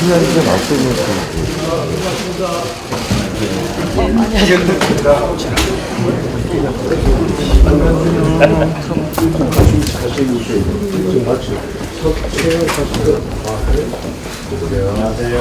신나게 맞서는 안녕하세요.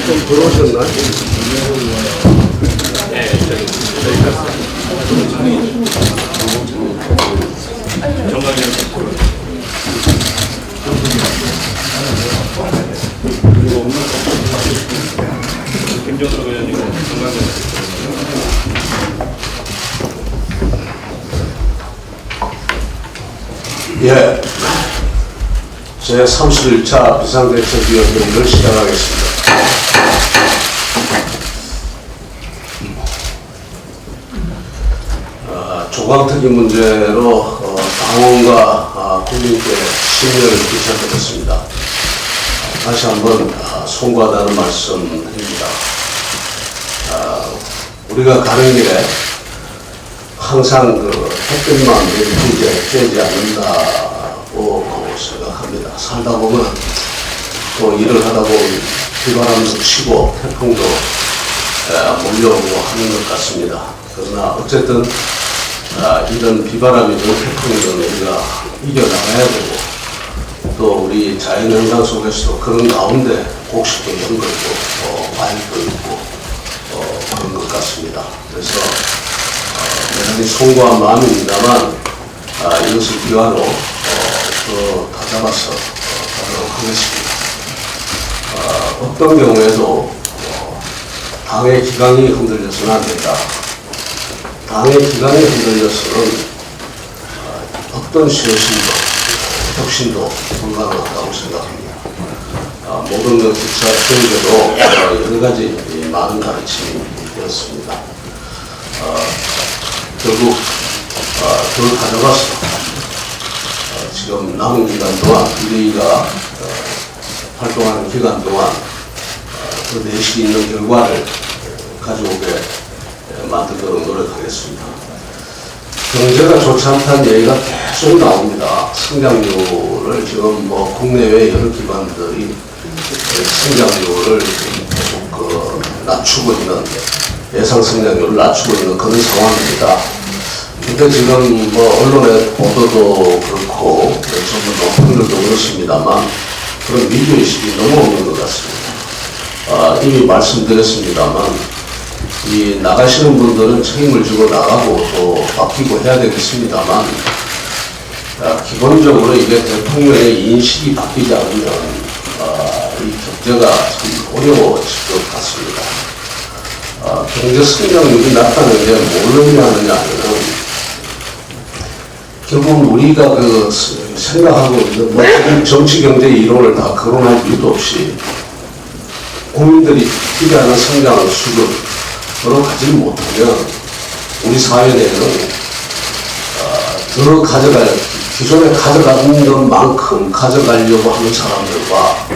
좀 들어오셨나? 네, 저희가 정강연 그리고 김정수 의원님 정강연 예, 제 31차 비상대책위원회를 시작하겠습니다. 조강특위 문제로 당원과 국민께 심려를 끼쳐야 되겠습니다. 다시 한번 송구하다는 말씀드립니다. 우리가 가는 길에 항상 햇빛만 이제 쬐지 않는다고 생각합니다. 살다 보면 또 일을 하다 보면 비바람도 치고 태풍도 몰려오고 하는 것 같습니다. 그러나 어쨌든 이런 비바람이든 태풍이든 우리가 이겨나가야 되고 또 우리 자연현상 속에서도 그런 가운데 곡식도 연결고 과일도 있고 그런 것 같습니다. 그래서 대단히 송구한 마음입니다만 이것을 기화로 더 다잡아서 가도록 하겠습니다. 어떤 경우에도 당의 기강이 흔들려서는 안 된다. 당의 기강이 흔들려서는 어떤 쇄신도 혁신도 불가능하다고 생각합니다. 모든 것 기차 경제도 여러 가지 많은 가르침이 되었습니다. 결국 그걸 가져가서 지금 남은 기간 동안 우리가 활동하는 기간 동안 그 내실 있는 결과를 가져오게 만들도록 노력하겠습니다. 경제가 좋지 않다는 얘기가 계속 나옵니다. 성장률을 지금 국내외 여러 기관들이 성장률을 계속 낮추고 있는 예상 성장률을 낮추고 있는 그런 상황입니다. 근데 지금 언론의 보도도 그렇고 전문 논평들도 그렇습니다만 그런 위기의식이 너무 없는 것 같습니다. 이미 말씀드렸습니다만 이 나가시는 분들은 책임을 지고 나가고 또 바뀌고 해야 되겠습니다만 기본적으로 이게 대통령의 인식이 바뀌지 않으면 이 경제가 참 어려워질 것 같습니다. 경제 성장률이 낮다는 게 뭘 의미하느냐는 결국 우리가 생각하고 있는 정치 경제 이론을 다 거론할 이유도 없이 국민들이 기대하는 성장 수준으로 가지 못하면 우리 사회 내에는 더 기존에 가져가는 것만큼 가져가려고 하는 사람들과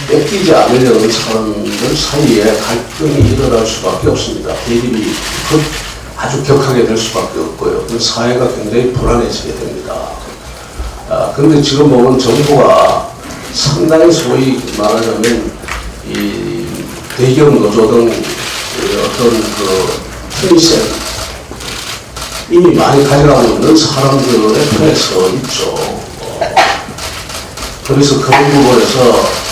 뺏기지 않으려는 사람들 사이에 갈등이 일어날 수밖에 없습니다. 대립이 아주 격하게 될 수밖에 없고요. 그 사회가 굉장히 불안해지게 됩니다. 그런데 지금 보면 정부가 상당히 소위 말하자면 이 대기업 노조 등 어떤 힘센 이미 많이 가져가고 있는 사람들의 편에 서 있죠. 그래서 그런 부분에서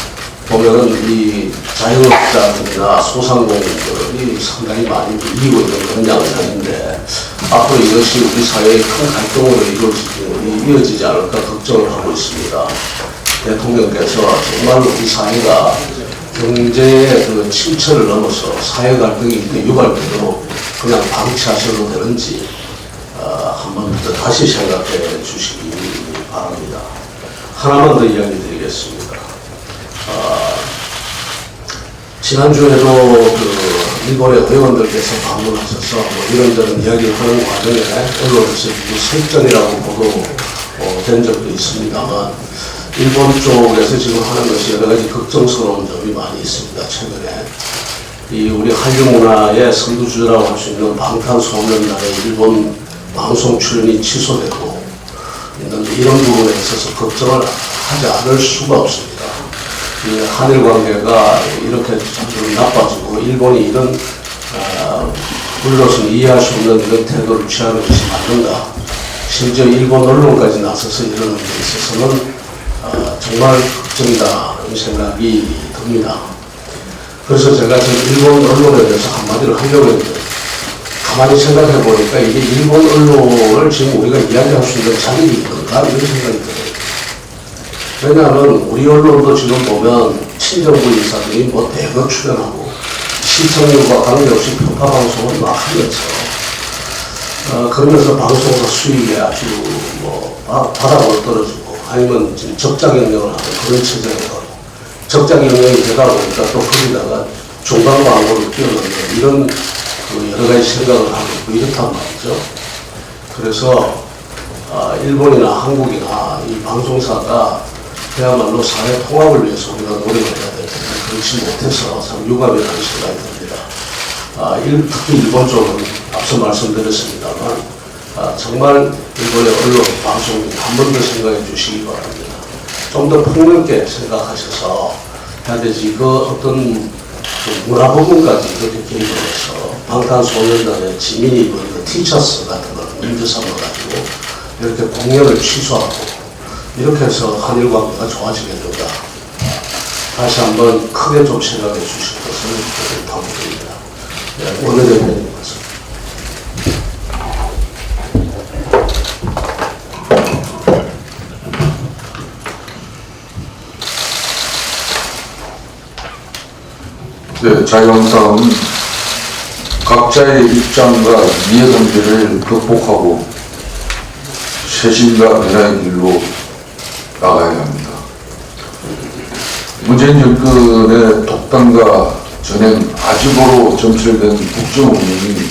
보면은 이 자영업자들이나 소상공인들이 상당히 많이 이기고 있는 그런 양상인데 앞으로 이것이 우리 사회의 큰 갈등으로 이어지지 않을까 걱정을 하고 있습니다. 대통령께서 정말 우리 사회가 경제의 그 침체를 넘어서 사회 갈등이 이렇게 유발되도록 그냥 방치하셔도 되는지 한 번 더 다시 생각해 주시기 바랍니다. 하나만 더 이야기 드리겠습니다. 지난주에도 그 일본의 의원들께서 방문하셔서 뭐 이런저런 이야기를 하는 과정에 언론에서 설전이라고 보도된 적도 있습니다만 일본 쪽에서 지금 하는 것이 여러 가지 걱정스러운 점이 많이 있습니다. 최근에 이 우리 한류 문화의 선두주자라고 할 수 있는 방탄소년단의 일본 방송 출연이 취소되고 있는데 이런 부분에 있어서 걱정을 하지 않을 수가 없습니다. 이 한일 관계가 이렇게 좀 나빠지고 일본이 이런 우리로서는 이해할 수 없는 이런 태도를 취하는 것이 맞는가. 심지어 일본 언론까지 나서서 이러는 데 있어서는 정말 걱정이다라는 생각이 듭니다. 그래서 제가 일본 언론에 대해서 한마디를 하려고 했는데 가만히 생각해 보니까 이게 일본 언론을 지금 우리가 이야기할 수 있는 자격이 있는가 이런 생각이 들어요. 왜냐하면 우리 언론도 지금 보면 친정부 인사들이 뭐 대거 출연하고 시청률과 관계없이 편파 방송을 막 하면서 그러면서 방송사 수익이 아주 뭐 바닥으로 떨어지고 아니면 지금 적자 경영을 하는 그런 체제가 가고 적자 경영이 되다 보니까 또 거기다가 중간 광고를 끼워넣는 이런 그 여러 가지 생각을 하고 있고 이렇단 말이죠. 그래서 일본이나 한국이나 이 방송사가 그야말로 사회 통합을 위해서 우리가 노력을 해야 될 텐데 그렇지 못해서 참 유감이라는 생각이 듭니다. 특히 일본 쪽은 앞서 말씀드렸습니다만 정말 일본의 언론, 방송 한 번 더 생각해 주시기 바랍니다. 좀 더 폭넓게 생각하셔서 해야 되지 그 어떤 그 문화 부분까지 이렇게 개입을 해서 방탄소년단의 지민이 입은 그 티셔츠 같은 걸 문제 삼아가지고 이렇게 공연을 취소하고 이렇게 해서 한일 관계가 좋아지겠는가. 다시 한번 크게 좀 생각해 주실 것을 당부드립니다. 네, 원내대표님 말씀. 네, 자유한국당은 각자의 입장과 이해관계를 극복하고 쇄신과 변화의 길로 나가야 합니다. 문재인 정권의 독단과 전행 아집으로 점철된 국정 운영이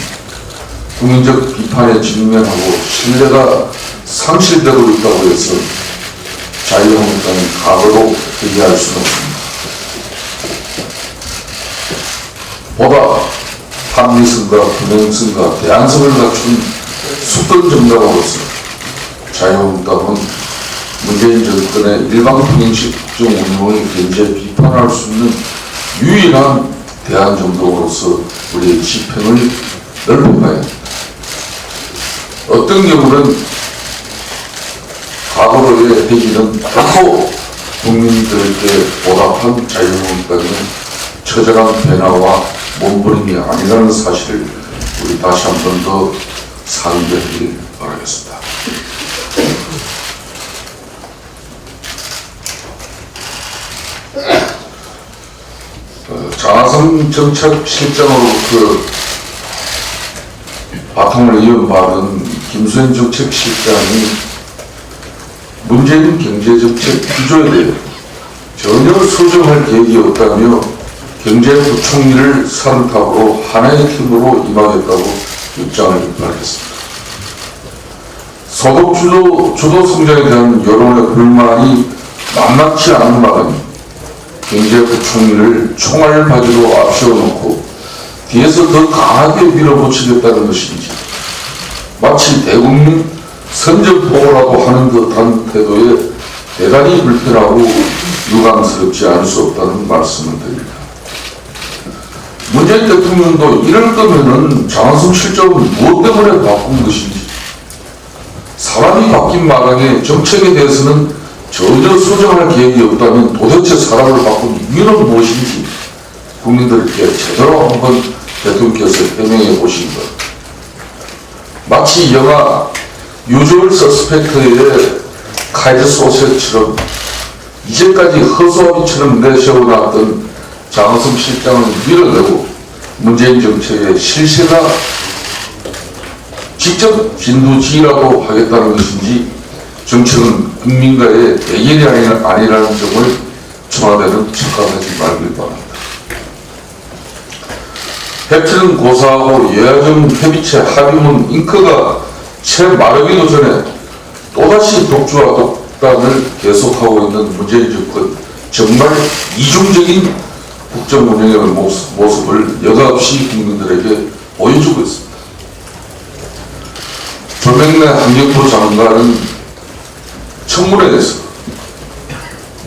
국민적 비판에 직면하고 신뢰가 상실되고 있다고 해서 자유한국당이 과거로 회귀할 수는 없습니다. 보다 합리성과 균형성과 대안성을 갖춘 수권 정당으로서 자유한국당은 문재인 정권의 일방통행식 국정 운영을 견제 비판할 수 있는 유일한 대안 정당으로서 우리의 지평을 넓혀가야 합니다. 어떤 경우는 과거로의 회기는 결코 국민들에게 보답한 자유한국당의 처절한 변화와 몸부림이 아니라는 사실을 우리 다시 한 번 더 상기하길 바라겠습니다. 장하성 정책실장으로부터 바통을 이어받은 김수현 정책실장이 문재인 경제정책 기조에 대해 전혀 수정할 계획이 없다며 경제부총리를 사령탑으로 하나의 팀으로 임하겠다고 입장을 밝혔습니다. 소득 주도 성장에 대한 여론의 불만이 만만치 않은 바람에 경제부총리를 총알바지로 앞세워놓고 뒤에서 더 강하게 밀어붙이겠다는 것인지 마치 대국민 선전포고라고 하는 듯한 태도에 대단히 불편하고 유감스럽지 않을 수 없다는 말씀을 드립니다. 문재인 대통령도 이럴 거면은 장하성 실장은 무엇 때문에 바꾼 것인지, 사람이 바뀐 마당에 정책에 대해서는 전혀 수정할 계획이 없다면 도대체 사람을 바꾼 이유는 무엇인지 국민들께 제대로 한번 대통령께서 해명해 보신 것. 마치 영화 유주얼 서스펙트의 카이드 소셋처럼 이제까지 허수아비처럼 내세워놨던 장하성 실장을 밀어내고 문재인 정책의 실세가 직접 진두지휘라도 하겠다는 것인지 정책은 국민과의 대결이 아니라는 점을 청와대는 착각하지 말길 바랍니다. 해프는 고사하고 여야정 협의체 합의문 잉크가 채 마르기도 전에 또다시 독주와 독단을 계속하고 있는 문재인 정권, 정말 이중적인 국정 운영의 모습을 여과없이 국민들에게 보여주고 있습니다. 조명래 환경부 장관은 청문회에서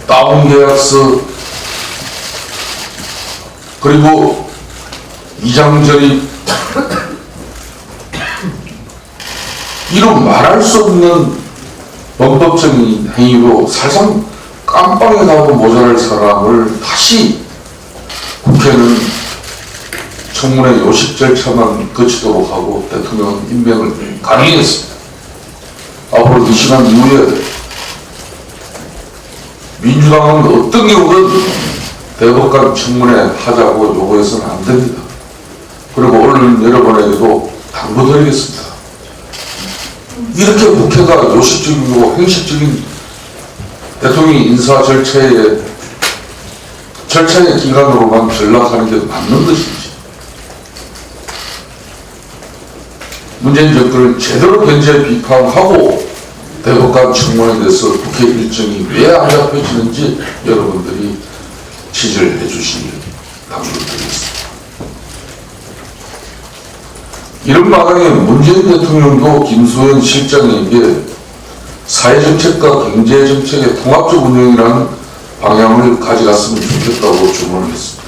다운계약서 그리고 이장저리 이런 말할 수 없는 범법적인 행위로 사실상 깜빵에 가도 모자랄 사람을 다시 국회는 청문회 요식 절차만 거치도록 하고 대통령 임명을 강행했습니다. 앞으로 이 시간 이후에 민주당은 어떤 경우든 대법관 청문회 하자고 요구해서는 안 됩니다. 그리고 언론 여러분에게도 당부드리겠습니다. 이렇게 국회가 요식적이고 행식적인 대통령 인사 절차의 기간으로만 전락하는 게 맞는 것인지, 문재인 정권을 제대로 견제 비판하고 대법관 청문회에 대해서 국회 일정이 왜 안 잡혀지는지 여러분들이 취재를 해주시길 당부드리겠습니다. 이런 마당에 문재인 대통령도 김수현 실장에게 사회정책과 경제정책의 통합적 운영이라는 방향을 가져갔으면 좋겠다고 주문을 했습니다.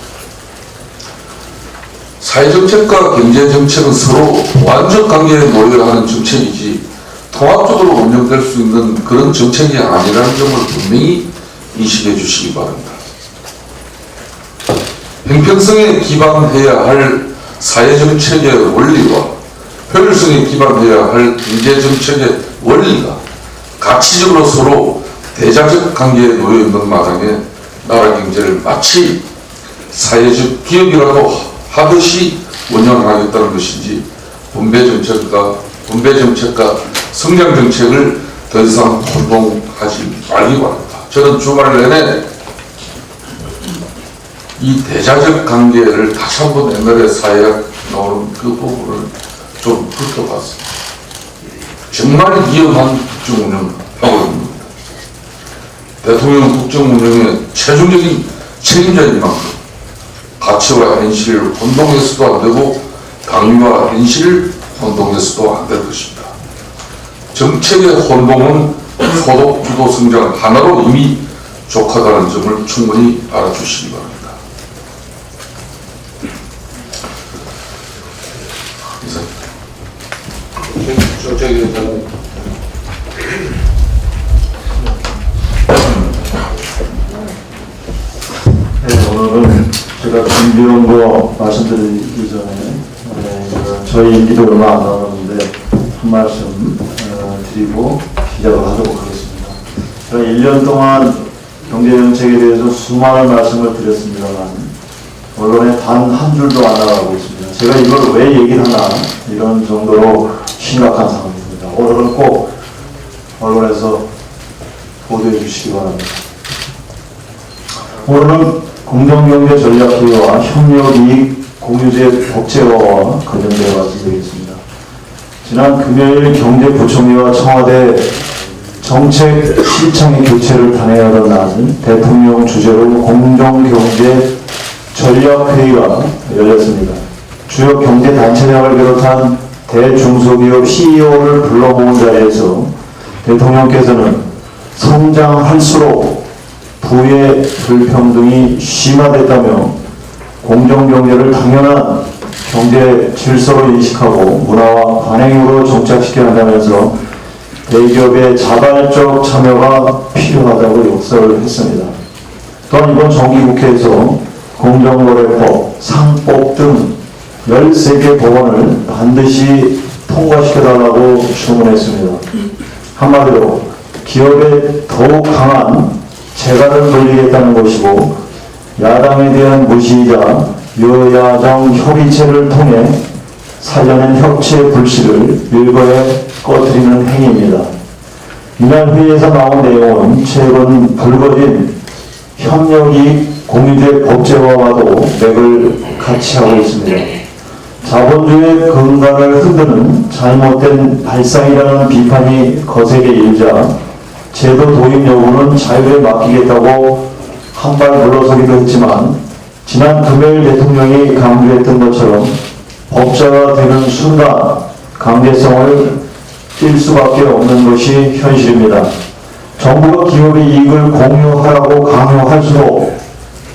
사회정책과 경제정책은 서로 보완적 관계에 놓여야 하는 정책이지 통합적으로 운영될 수 있는 그런 정책이 아니라는 점을 분명히 인식해 주시기 바랍니다. 형평성에 기반해야 할 사회정책의 원리와 효율성에 기반해야 할 경제정책의 원리가 가치적으로 서로 대자적 관계에 놓여 있는 마당에 나라 경제를 마치 사회적 기업이라도 하듯이 운영하겠다는 것인지 분배 정책과 성장 정책을 더 이상 혼동하지 말기 바랍니다. 저는 주말 내내 이 대자적 관계를 다시 한번 옛날에 사회학 나오는 그 부분을 좀 훑어봤습니다. 정말 위험한 국정 운영을 하고 있는 겁니다. 대통령 국정 운영의 최종적인 책임자인 만큼 가치와 현실을 혼동해서도 안 되고 당위와 현실을 혼동해서도 안 될 것입니다. 정책의 혼동은 소득 주도 성장 하나로 이미 족하다는 점을 충분히 알아주시기 바랍니다. 정책위원장님. 네, 오늘은 제가 준비한 거 말씀드리기 전에 저희 임기도 얼마 안 남았는데 한 말씀 드리고 시작을 하도록 하겠습니다. 제가 1년 동안 경제정책에 대해서 수많은 말씀을 드렸습니다만 언론에 단 한 줄도 안 나가고 있습니다. 제가 이걸 왜 얘기를 하나 이런 정도로 심각한 상황입니다. 오늘은 꼭 언론에서 보도해 주시기 바랍니다. 오늘은 공정경제 전략회의와 협력이익 공유제 법제화와 관련되어 말씀드리겠습니다. 지난 금요일 경제부총리와 청와대 정책 실장의 교체를 단행하던 날 대통령 주재로 공정경제 전략회의가 열렸습니다. 주요 경제단체장을 비롯한 대중소기업 CEO를 불러모은 자리에서 대통령께서는 성장할수록 부의 불평등이 심화됐다며 공정경제를 당연한 경제 질서로 인식하고 문화와 관행으로 정착시켜야 한다면서 대기업의 자발적 참여가 필요하다고 역설을 했습니다. 또한 이번 정기국회에서 공정거래법, 상법 등 13개 법안을 반드시 통과시켜달라고 주문했습니다. 한마디로 기업의 더욱 강한 재갈을 돌리겠다는 것이고 야당에 대한 무시이자 여야정 협의체를 통해 살려낸 협치의 불씨를 일거에 꺼뜨리는 행위입니다. 이날 회의에서 나온 내용은 최근 불거진 협력이익 공유제 법제화와도 맥을 같이 하고 있습니다. 자본주의의 근간을 흔드는 잘못된 발상이라는 비판이 거세게 일자 제도 도입 여부는 자율에 맡기겠다고 한 발 물러서기도 했지만 지난 금요일 대통령이 강조했던 것처럼 법제화 되는 순간 강제성을 띨 수밖에 없는 것이 현실입니다. 정부가 기업의 이익을 공유하라고 강요할수록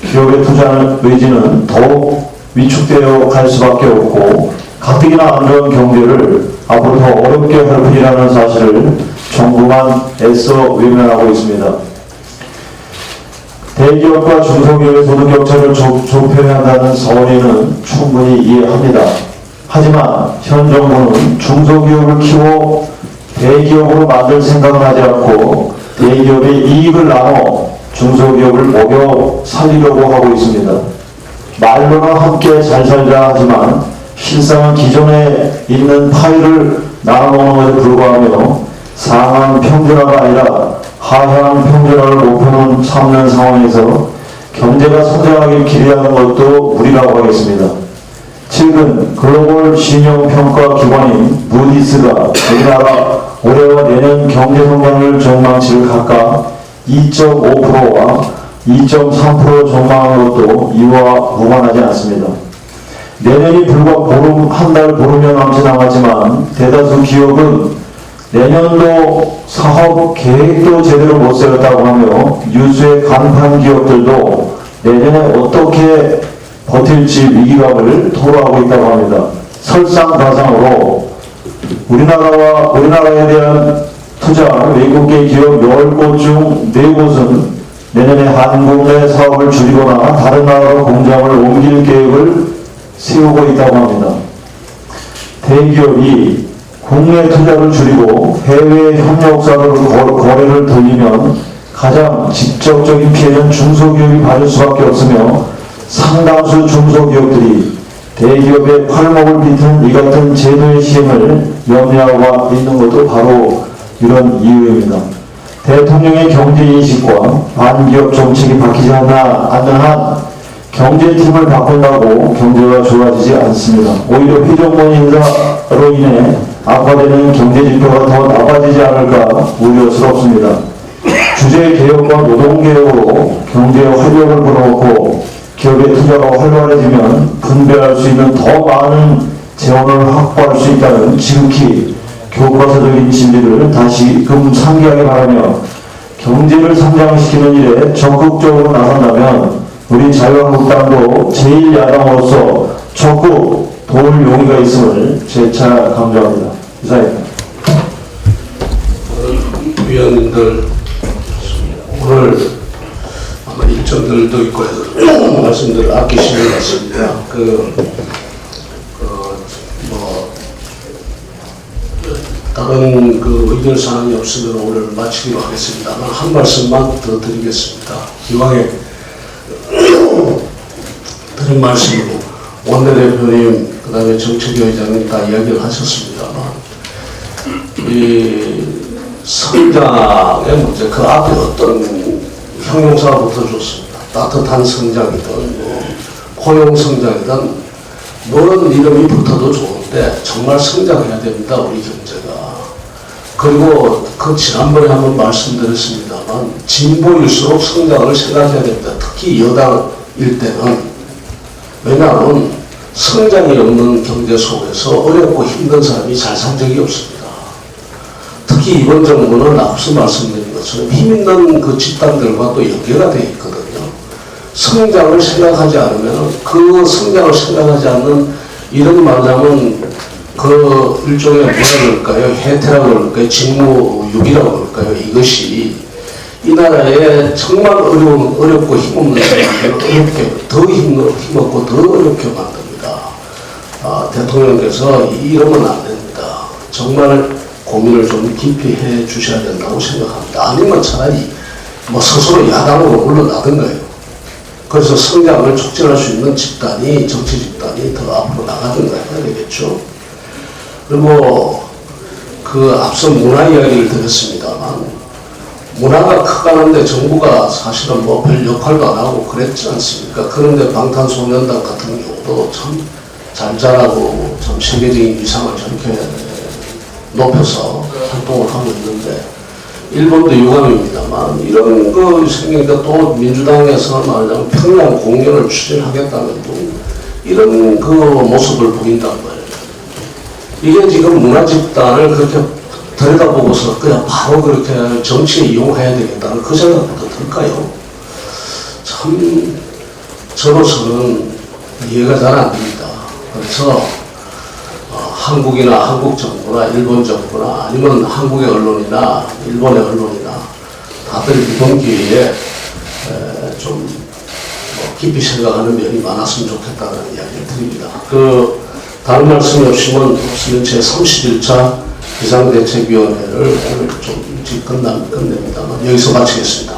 기업에 투자하는 의지는 더욱 위축되어 갈 수밖에 없고 가뜩이나 안 좋은 경제를 앞으로 더 어렵게 할 뿐이라는 사실을 정부만 애써 외면하고 있습니다. 대기업과 중소기업의 소득 격차를 좁혀야 한다는 선의는 충분히 이해합니다. 하지만 현 정부는 중소기업을 키워 대기업으로 만들 생각은 하지 않고 대기업의 이익을 나눠 중소기업을 먹여 살리려고 하고 있습니다. 말로는 함께 잘 살자 하지만 실상은 기존에 있는 파일을 나눠먹는 것에 불과하며 상한 평준화가 아니라 하향 평준화를 목표로 삼는 상황에서 경제가 성장하길 기대하는 것도 무리라고 하겠습니다. 최근 글로벌 신용평가 기관인 무디스가 우리나라 올해와 내년 경제성장률 전망치를 각각 2.5%와 2.3% 전망한 것도 이와 무관하지 않습니다. 내년이 불과 한 달 보름여 남지 남았지만 대다수 기업은 내년도 사업 계획도 제대로 못 세웠다고 하며 유수의 간판 기업들도 내년에 어떻게 버틸지 위기감을 토로하고 있다고 합니다. 설상가상으로 우리나라에 대한 투자 외국계 기업 10곳 중 4곳은 내년에 한국 내 사업을 줄이거나 다른 나라로 공장을 옮길 계획을 세우고 있다고 합니다. 대기업이 국내 투자를 줄이고 해외 협력사로 거래를 돌리면 가장 직접적인 피해는 중소기업이 받을 수밖에 없으며 상당수 중소기업들이 대기업의 팔목을 비튼 이 같은 제도의 시행을 염려하고 있는 것도 바로 이런 이유입니다. 대통령의 경제인식과 반기업 정책이 바뀌지 않는 한 경제팀을 바꾼다고 경제가 좋아지지 않습니다. 오히려 회전문 인사로 인해 악화되는 경제지표가 더 나빠지지 않을까 우려스럽습니다. 주제개혁과 노동개혁으로 경제의 활력을 불어넣고 기업의 투자가 활발해지면 분배할 수 있는 더 많은 재원을 확보할 수 있다는 지극히 교과서적인 진리를 다시금 상기하기 바라며 경제를 성장시키는 일에 적극적으로 나선다면 우리 자유한국당도 제1야당으로서 적극 도울 용의가 있음을 재차 강조합니다. 이사입니다. 위원님들 오늘 아마 일정들도 있고 해서 말씀들을 아끼시는 것 같습니다. 다른 의견 사항이 없으면 오늘 마치기로 하겠습니다만 한 말씀만 더 드리겠습니다. 이왕에 드린 말씀으로 원내대표님 그다음에 정책위 의장님 다 이야기를 하셨습니다만 이 성장의 문제 그 앞에 어떤 형용사부터 좋습니다. 따뜻한 성장이든 고용 성장이든 뭐는 이름이 붙어도 좋은데 정말 성장해야 됩니다. 우리 경제가. 그리고 지난번에 한번 말씀드렸습니다만 진보일수록 성장을 생각해야 됩니다. 특히 여당일 때는. 왜냐하면 성장이 없는 경제 속에서 어렵고 힘든 사람이 잘 산 적이 없습니다. 특히 이번 정부는 앞서 말씀드린 것처럼 힘있는 그 집단들과 또 연계가 되어 있거든요. 성장을 생각하지 않으면 그 성장을 생각하지 않는 이런 말하면 그 일종의 뭐라 그럴까요? 혜태라고 그럴까요? 직무유기라고 그럴까요? 이것이 이 나라에 정말 어렵고 힘없는 사람들을 더 힘없고 더 어렵게 만듭니다. 대통령께서 이러면 안 됩니다. 정말 고민을 좀 깊이 해 주셔야 된다고 생각합니다. 아니면 차라리 뭐 스스로 야당으로 물러나던 거예요. 그래서 성장을 촉진할 수 있는 집단이, 정치 집단이 더 앞으로 나가든가 해야 되겠죠. 그리고 그 앞서 문화 이야기를 드렸습니다만, 문화가 커가는데 정부가 사실은 뭐 별 역할도 안 하고 그랬지 않습니까? 그런데 방탄소년단 같은 경우도 참 잘 자라고 참 세계적인 위상을 저렇게 높여서 활동을 하고 있는데, 일본도 유감입니다만 이런 거 생기니까 또 민주당에서 말하자면 평양 공연을 추진하겠다는 등 이런 그 모습을 보인단 말이에요. 이게 지금 문화 집단을 그렇게 들여다보고서 그냥 바로 그렇게 정치에 이용해야 되겠다는 그 생각부터 들까요? 참 저로서는 이해가 잘 안 됩니다. 그래서 한국이나 한국 정부나 일본 정부나 아니면 한국의 언론이나 일본의 언론이나 다들 이번 기회에 좀 깊이 생각하는 면이 많았으면 좋겠다는 이야기를 드립니다. 그 다른 말씀이 없으면 제31차 비상대책위원회를 오늘 좀 일찍 끝냅니다만 여기서 마치겠습니다.